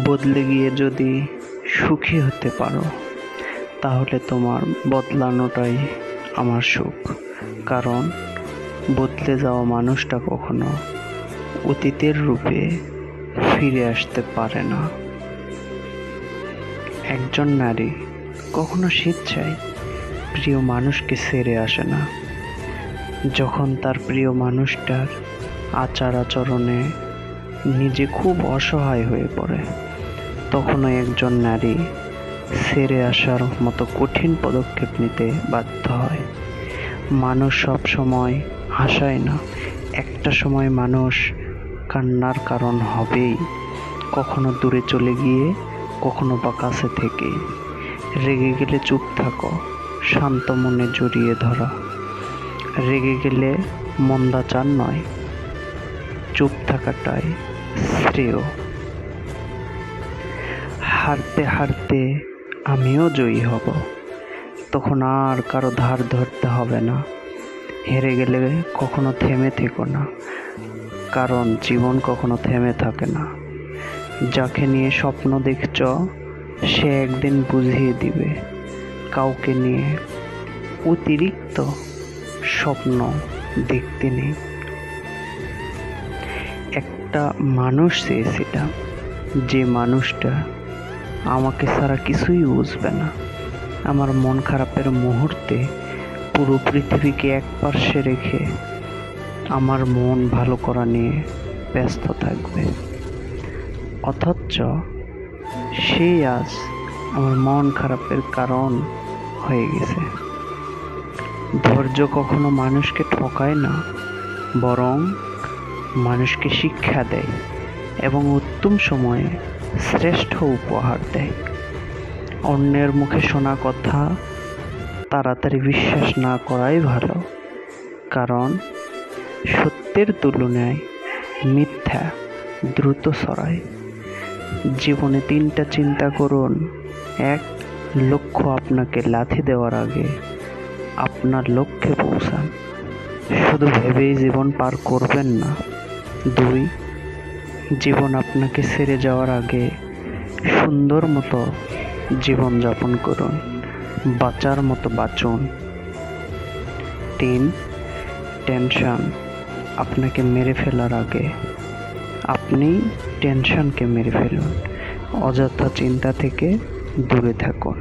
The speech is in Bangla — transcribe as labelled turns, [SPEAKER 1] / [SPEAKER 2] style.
[SPEAKER 1] বদলে গিয়ে যদি সুখী হতে পারো, তাহলে তোমার বদলানোটাই আমার সুখ। কারণ বদলে যাওয়া মানুষটা কখনো অতীতের রূপে ফিরে আসতে পারে না। একজন নারী কখনো স্বেচ্ছায় প্রিয় মানুষকে ছেড়ে আসে না। যখন তার প্রিয় মানুষটার আচার আচরণে নিজে খুব অসহায় হয়ে পড়ে, তখনও একজন নারী ছেড়ে আসার মতো কঠিন পদক্ষেপ নিতে বাধ্য হয়। মানুষ সব সময় হাসায় না, একটা সময় মানুষ কান্নার কারণ হবেই। কখনো দূরে চলে গিয়ে, কখনো বা কাছে থেকে। রেগে গেলে চুপ থাকো, শান্ত মনে জড়িয়ে ধরো। রেগে গেলে মন্দাচার নয়, চুপ থাকাটাই শ্রেয়। হারতে হারতে আমিও জয়ী হব, তখন আর কারো ধার ধরতে হবে না। হেরে গেলে কখনো থেমে থেকো না, কারণ জীবন কখনো থেমে থাকে না। যাকে নিয়ে স্বপ্ন দেখছ, সে একদিন বুঝিয়ে দিবে কাউকে নিয়ে অতিরিক্ত স্বপ্ন দেখতে নেই। একটা মানুষ চেয়েছিলাম, যে মানুষটা আমাকে ছাড়া কিছুই বুঝবে না। আমার মন খারাপের মুহূর্তে পুরো পৃথিবীকে একপার্শ্বে রেখে আমার মন ভালো করা নিয়ে ব্যস্ত থাকবে। অথচ সেই আজ আমার মন খারাপের কারণ হয়ে গেছে। ধৈর্য কখনো মানুষকে ঠকায় না, বরং মানুষকে শিক্ষা দেয় এবং উত্তম সময়ে শ্রেষ্ঠ উপহার দেয়। অন্যের মুখে শোনা কথা তাড়াতাড়ি বিশ্বাস না করাই ভালো, কারণ সত্যের তুলনায় মিথ্যা দ্রুত ছড়ায়। জীবনে 3টা চিন্তা করুন। 1, লক্ষ্য আপনাকে লাথি দেওয়ার আগে আপনার লক্ষ্যে পৌঁছান। শুধু ভেবেই জীবন পার করবেন না। 2, জীবন আপনাকে ছেড়ে যাওয়ার আগে সুন্দর মতো জীবন যাপন করুন, বাঁচার মতো বাঁচুন। 3, টেনশন আপনাকে মেরে ফেলার আগে আপনি টেনশনকে মেরে ফেলুন। অযথা চিন্তা থেকে দূরে থাকুন।